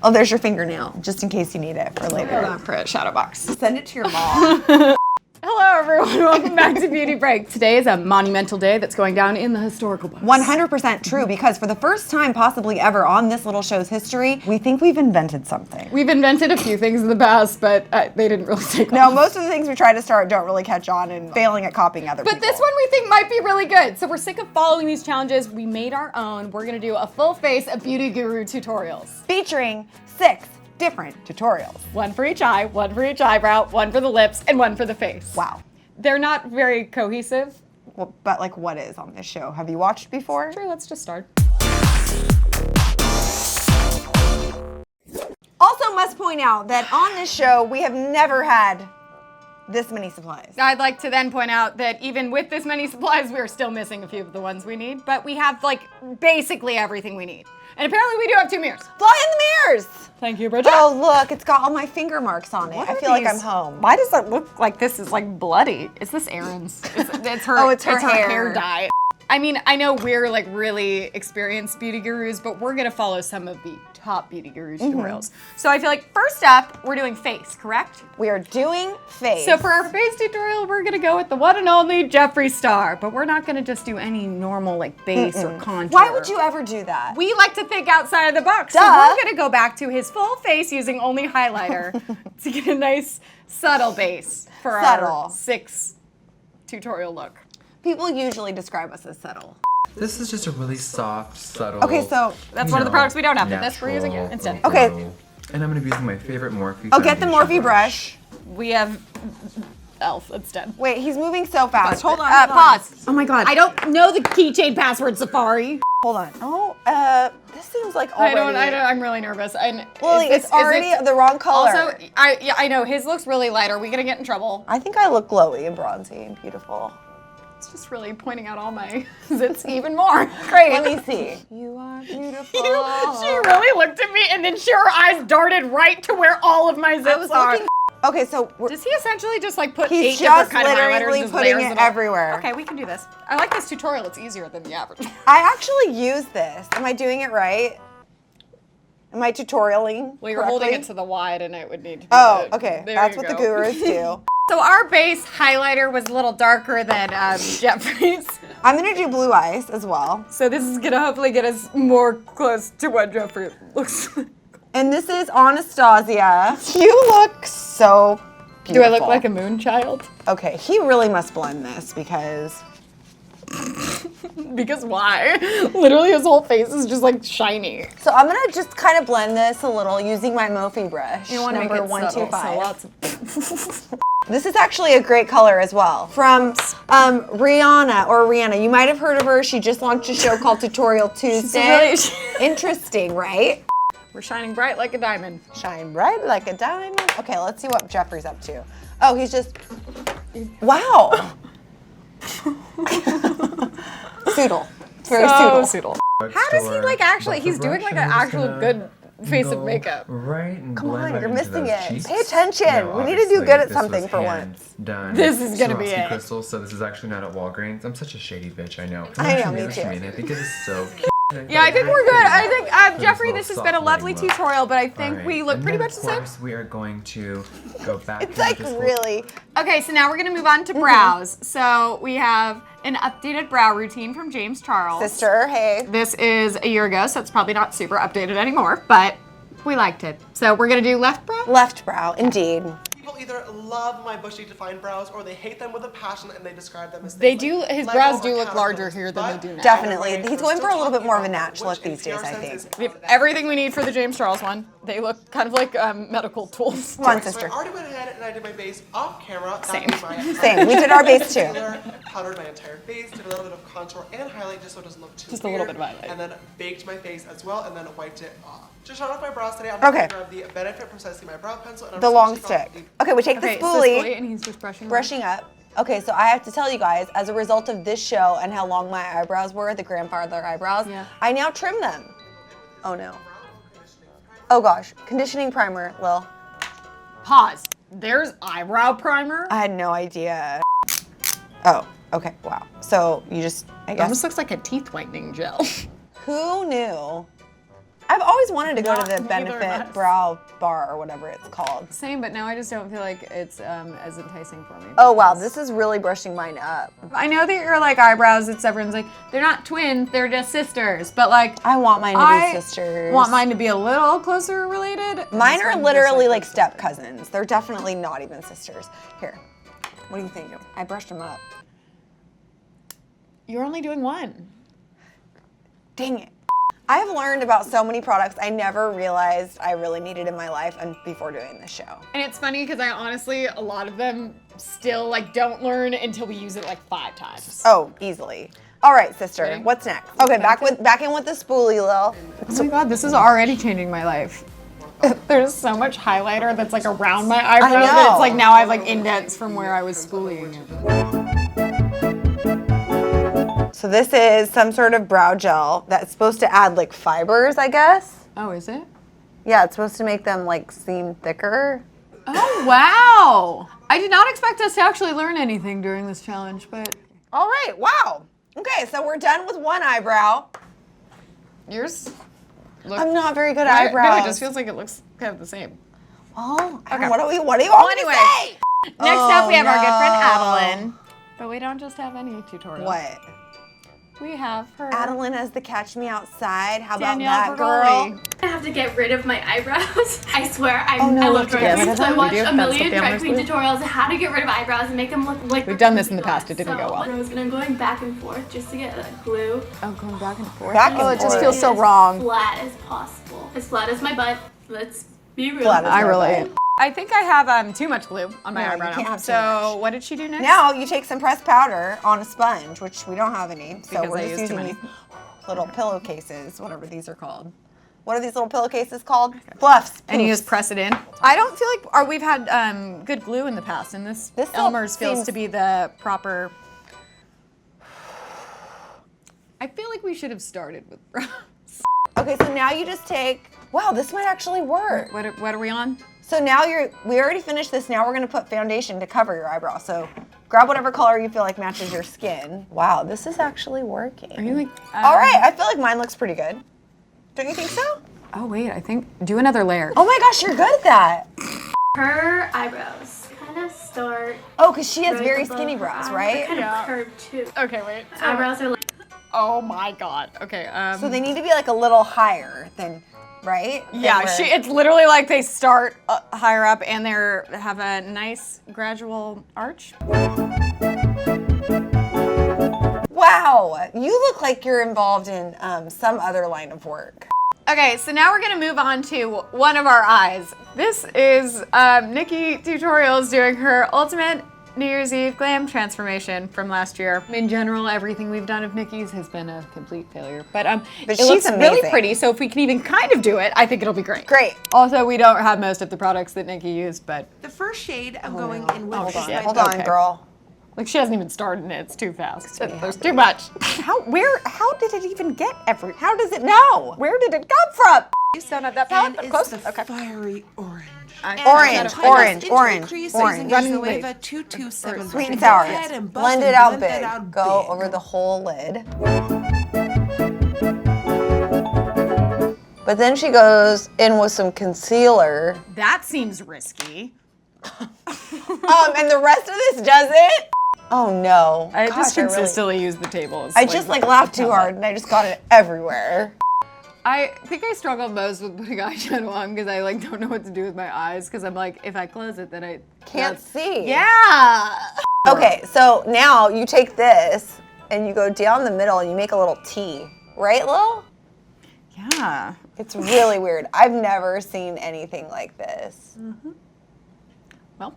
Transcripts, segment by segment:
Oh, there's your fingernail, just in case you need it for later. For a shadow box. Send it to your mom. Hello, everyone. Welcome back to Beauty Break. Today is a monumental day that's going down in the historical books. 100% true, because for the first time possibly ever on this little show's history, we think we've invented something. We've invented a few things in the past, but they didn't really take off. No, most of the things we try to start don't really catch on and failing at copying other people. But this one we think might be really good. So we're sick of following these challenges. We made our own. We're going to do a full face of Beauty Guru tutorials. Featuring 6 different tutorials. One for each eye, one for each eyebrow, one for the lips, and one for the face. Wow. They're not very cohesive. Well, but like, what is on this show? Have you watched before? Sure, let's just start. Also must point out that on this show, we have never had this many supplies. I'd like to then point out that even with this many supplies, we're still missing a few of the ones we need, but we have like basically everything we need. And apparently we do have 2 mirrors. Fly in the mirrors! Thank you, Bridget. Oh, look, it's got all my finger marks on it. I feel like I'm home. Why does it look like this is like bloody? Is this Erin's? It's her, Oh, it's her hair. hair dye. I mean, I know we're like really experienced beauty gurus, but we're gonna follow some of the top beauty guru tutorials. So I feel like first up, we're doing face, correct? We are doing face. So for our face tutorial, we're gonna go with the one and only Jeffree Star, but we're not gonna just do any normal like base or contour. Why would you ever do that? We like to think outside of the box. Duh. So we're gonna go back to his full face using only highlighter to get a nice subtle base for our 6 tutorial look. People usually describe us as subtle. This is just a really soft, subtle. Okay, so That's one of the products we don't have, but this natural we're using it instead. Okay. glow. And I'm gonna be using my favorite Morphe. I'll get the foundation Morphe brush. We have Elf instead. Wait, he's moving so fast. Hold on. Pause. Oh my God. I don't know the keychain password, Safari. Hold on. Oh, this seems like already. I'm really nervous. Lily, it's already the wrong color. Also, I know his looks really light. Are we gonna get in trouble? I think I look glowy and bronzy and beautiful. It's just really pointing out all my zits even more. Great. Let me see. You are beautiful. She really looked at me and then her eyes darted right to where all of my zits are. Okay, so Does he essentially just like put he's 8 different just kind of highlighters literally and putting layers it everywhere. Okay, we can do this. I like this tutorial. It's easier than the average. I actually use this. Am I doing it right? Am I tutorialing? Well, you're holding it to the wide and it would need to be Oh, the, okay. there That's you what the go. gurus do. So our base highlighter was a little darker than Jeffree's. I'm gonna do blue eyes as well. So this is gonna hopefully get us more close to what Jeffree looks like. And this is Anastasia. You look so beautiful. Do I look like a moon child? Okay, he really must blend this because... Because why? Literally his whole face is just like shiny. So I'm gonna just kind of blend this a little using my Morphe brush. You want to make number it subtle, 125. so lots of This is actually a great color as well. From Rihanna. You might have heard of her. She just launched a show called Tutorial Tuesday. Interesting, right? We're shining bright like a diamond. Shine bright like a diamond. Okay, let's see what Jeffree's up to. Oh, he's just, wow. Soodle. It's very soodle. How does he like actually, he's doing like an actual good face of makeup. Right and Come blend on, right you're into missing those it. cheeks. Pay attention. No, We need to do obviously, good at this something was for once. Done. This is gonna be Swarovski it. crystals, so this is actually not at Walgreens. I'm such a shady bitch, I know. I know, me too. I think it is so cute. Yeah, I think we're good. I think, This Jeffree, little this has soft been a lovely lighting look. tutorial, but I think Alright, we look and pretty then, much the same. Of course, we are going to go back. It's like really, Okay, so now we're gonna move on to brows. So we have an updated brow routine from James Charles. sister, hey. This is a year ago, so it's probably not super updated anymore, but we liked it. So we're gonna do left brow? Left brow, indeed. People either love my bushy defined brows or they hate them with a passion and they describe them as They things do, like his Lego brows or do look larger caterpillars. here than But they do now. Definitely. we're He's going still for a little bit talking more of a about natural look which these days, in I pure think. sense We is have everything we need for the James Charles one. They look kind of like medical tools. Come on, So sister. I already went ahead and I did my base off camera. That Same. being my Same. We did our base too. Powdered my entire face, did a little bit of contour and highlight just so it doesn't look too Just a little weird, bit of highlight. and then baked my face as well and then wiped it off. To shut off my brows today, I'm Okay. going to grab the Benefit Precisely My Brow Pencil and I'm The just long gonna take off stick. the- Okay, we take Okay, the so spoolie, and he's just brushing. brushing up. Okay, so I have to tell you guys, as a result of this show and how long my eyebrows were, the grandfather eyebrows, Yeah. I now trim them. Oh no. Oh gosh, conditioning primer, Lil. Pause. There's eyebrow primer. I had no idea. Oh, okay, wow. So you just, I It guess, almost looks like a teeth whitening gel. who knew I've always wanted to go to the Neither of Benefit us. Brow Bar or whatever it's called. Same, but now I just don't feel like it's as enticing for me. Oh wow, because- this is really brushing mine up. I know that you're like eyebrows. It's everyone's like they're not twins, they're just sisters. But like I want mine to I be sisters. want mine to be a little closer related. Mine This are one literally just, like step cousins. They're definitely not even sisters. Here, what do you think? I brushed them up. You're only doing one. Dang it. I have learned about so many products I never realized I really needed in my life and before doing this show. And it's funny because I honestly, a lot of them still like don't learn until we use it like 5 times. Oh, easily. All right, sister, Ready? what's next? Okay, back in with the spoolie, Lil. Oh my god, this is already changing my life. There's so much highlighter that's like around my eyebrow that know. it's like now I have like indents from where I was spooling it. So this is some sort of brow gel that's supposed to add like fibers, I guess. Oh, is it? Yeah, it's supposed to make them like seem thicker. Oh wow! I did not expect us to actually learn anything during this challenge, but All right, wow. Okay, so we're done with one eyebrow. yours. Look, I'm not very good I- at eyebrows. No, it just feels like it looks kind of the same. Well, Okay. what do you want me to say? Next up, we have our good friend no. Adeline. But we don't just have any tutorials. What? We have her. Adeline as the Catch Me Outside. How about Danielle that, Bregoli. girl? I have to get rid of my eyebrows. I swear, I no, I we love have to drag get rid queens, of so I them? watched We do? a That's million the drag family queen school? tutorials on how to get rid of eyebrows and make them look like We've done this in the past. It didn't so go well. And I'm going back and forth just to get glue Oh, going back and forth. Back and Oh, it just forth. feels so as wrong. flat as possible. As flat as my butt. Let's be real. Flat as I my relate. butt. I think I have too much glue on my No, you eyebrow can't now. have too So much. what did she do next? Now you take some pressed powder on a sponge, which we don't have any, so Because we're I just used too using many. these little pillowcases, whatever these are called. What are these little pillowcases called? Fluffs. And you poofs. just press it in. I don't feel like we've had good glue in the past, and this This still Elmer's feels seems- to be the proper. I feel like we should have started with brows. Okay, so now you just take. Wow, this might actually work. What are we on? So now we already finished this. Now we're gonna put foundation to cover your eyebrow. So grab whatever color you feel like matches your skin. Wow, this is actually working. Are you like? All right, I feel like mine looks pretty good. Don't you think so? Oh wait, I think do another layer. Oh my gosh, you're good at that. Her eyebrows kind of start. Oh, because she has right very above skinny her brows, eyes. right? They're kind Yeah. of curved too. Okay, wait. Eyebrows are like. Oh my god. Okay. So they need to be like a little higher than, right? Than Yeah, where- it's literally like they start higher up and have a nice gradual arch. Wow, you look like you're involved in some other line of work. Okay, so now we're gonna move on to one of our eyes. This is Nikki Tutorials doing her ultimate New Year's Eve glam transformation from last year. In general, everything we've done of Nikki's has been a complete failure. But it she's looks really amazing. pretty, so if we can even kind of do it, I think it'll be great. Great. Also, we don't have most of the products that Nikki used, but The first shade I'm going in with Hold is on. my Hold on, Okay. girl. like she hasn't even started and it's too fast. There's too much. How did it even get How does it know? Where did it come from? You still have that palette? and it's Close. the Okay. fiery orange. Orange, orange, orange, Crease orange. using Running a wave. Nueva 227. Sweet and Go sour. ahead and bust Blend and it out blend big. that out Go big. over the whole lid. But then she goes in with some concealer. That seems risky. And the rest of this does it? Oh no. I Gosh, just really- consistently use the table. as, I just like laughed too palette. hard and I just got it everywhere. I think I struggle most with putting eyeshadow on because I like don't know what to do with my eyes because I'm like if I close it then I Can't see. Yeah. Okay, so now you take this and you go down the middle and you make a little T. Right, Lil? Yeah. It's really weird. I've never seen anything like this. Well,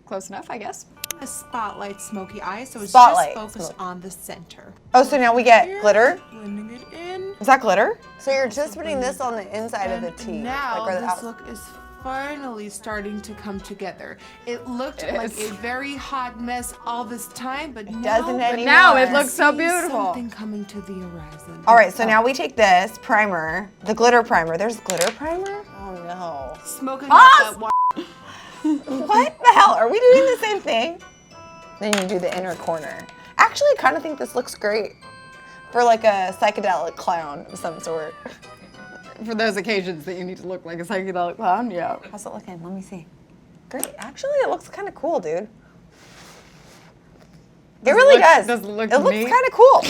close enough, I guess. A spotlight smoky eye, so it's Spotlight just focused smoke. on the center. Oh, so now we get glitter? Blending it in. Is that glitter? So you're just putting this on the inside of the And T. now where the this out- look is finally starting to come together. It looked like a very hot mess all this time, but now, doesn't anymore. Now it looks so see beautiful. Something coming to the horizon. All right, so now we take this primer, the glitter primer. There's glitter primer? Oh no. Smoking Pause! out that What the hell? Are we doing the same thing? Then you do the inner corner. Actually, I kind of think this looks great for like a psychedelic clown of some sort. for those occasions that you need to look like a psychedelic clown, yeah. How's it looking? Let me see. Great. Actually, it looks kind of cool, dude. It really does. Does it look It looks neat? kind of cool.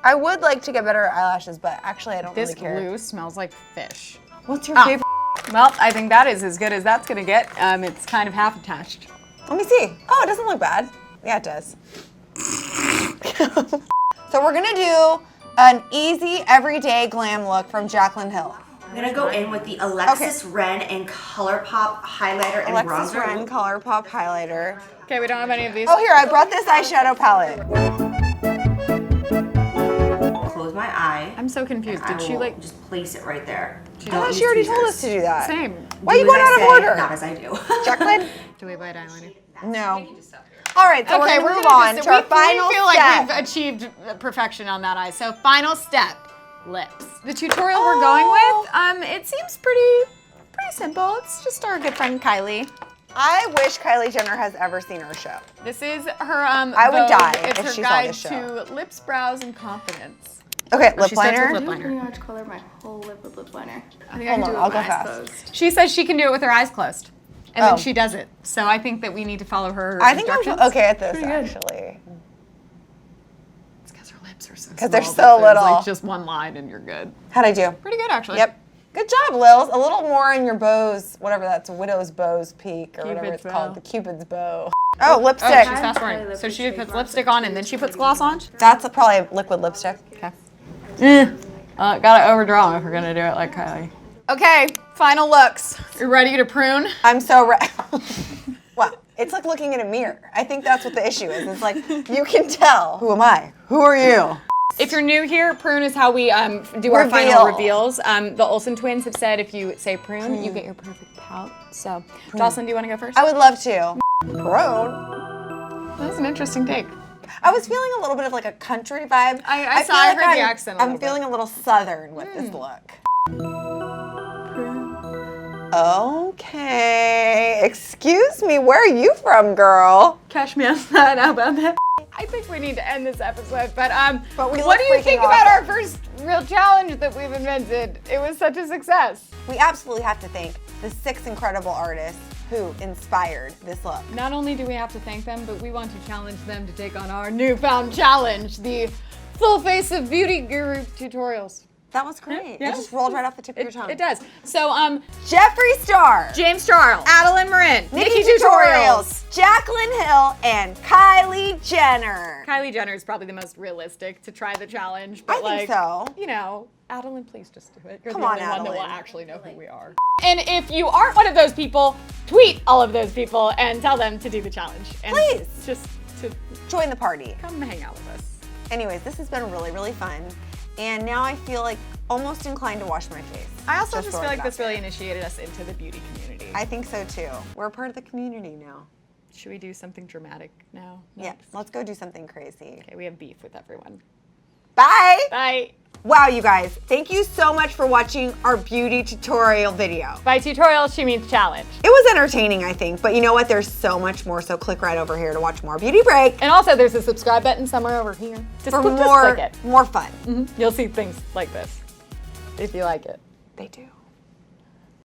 I would like to get better eyelashes, but actually I don't This really care. glue smells like fish. What's your Ah. favorite? Well, I think that is as good as that's gonna get. It's kind of half attached. Let me see. Oh, it doesn't look bad. Yeah, it does. So we're gonna do an easy everyday glam look from Jaclyn Hill. I'm gonna go in with the Alexis Ren and ColourPop highlighter and Alexis bronzer. Ren ColourPop highlighter. Okay, we don't have any of these. Oh, here, I brought this eyeshadow palette. Close my eye. I'm so confused. I Did she will like just place it right there? I thought she already told us to do that. same? Why are you going out of order? Not as I do. Jaclyn? Do we buy eyeliner? No. All right, so Okay, we're gonna move gonna on do to our final we feel step. like we've achieved perfection on that eye. So final step, lips. The tutorial we're going with, it seems pretty simple. It's just our good friend Kylie. I wish Kylie Jenner has ever seen our show. This is her I would Vogue. die It's if her she saw guide this show. to lips, brows, and confidence. Okay, lip She starts with liner. lip I liner. pretty much color my whole lip with lip liner. I think Hold I on, can do I'll it go with my eyes fast. closed. She says she can do it with her eyes closed. And Oh. then she does it. So I think that we need to follow her I think I'm instructions. okay at this, Pretty good. actually. It's because her lips are so 'Cause they're small so that there's, little. like just one line and you're good. How'd I do? Pretty good, actually. Yep. Good job, Lils. A little more in your bows, whatever that's, widow's bow's peak, or whatever Cupid's it's called, bow. the Cupid's bow. Oh, Oh, lipstick. she's I'd fast probably forward. lip So she lipstick puts bronzer lipstick on and then she puts gloss on? That's probably liquid lipstick. Okay. Gotta overdraw if we're gonna do it like Kylie. Okay, final looks. You ready to prune? I'm so ready. Well, it's like looking in a mirror. I think that's what the issue is. It's like, you can tell. Who am I? Who are you? If you're new here, prune is how we do our final reveals. The Olsen twins have said if you say prune, you get your perfect pout. So, Jocelyn, do you want to go first? I would love to. Prone. That's an interesting take. I was feeling a little bit of like a country vibe. I feel heard the I'm- accent a I'm little bit. feeling a little southern with this look. Okay. Excuse me, where are you from, girl? Catch me outside. How about that? I think we need to end this episode, but we what look do you freaking think about awesome. our first real challenge that we've invented? It was such a success. We absolutely have to thank the 6 incredible artists who inspired this look. Not only do we have to thank them, but we want to challenge them to take on our newfound challenge, the Full Face of Beauty Guru tutorials. That was great. Yeah. It just rolled right off the tip of your tongue. It does. So, Jeffree Star, James Charles, Adeline Marin, Nikki Tutorials, Jaclyn Hill, and Kylie Jenner. Kylie Jenner is probably the most realistic to try the challenge. But I think so. You know, Adeline, please just do it. You're Come the on, only one that will Adeline. actually know who we are. And if you aren't one of those people, tweet all of those people and tell them to do the challenge. And Please. Just to Join the party. come hang out with us. Anyways, this has been really, really fun. And now I feel like almost inclined to wash my face. I also just feel throwing like it this out there. really initiated us into the beauty community. I think so too. We're a part of the community now. Should we do something dramatic now? Yeah, let's go do something crazy. Okay, we have beef with everyone. Bye! Bye. Wow, you guys, thank you so much for watching our beauty tutorial video. By tutorial, she means challenge. It was entertaining, I think, but you know what? There's so much more, so click right over here to watch more Beauty Break And also, there's a subscribe button somewhere over here. Just for click more, it. more fun. You'll see things like this if you like it. They do.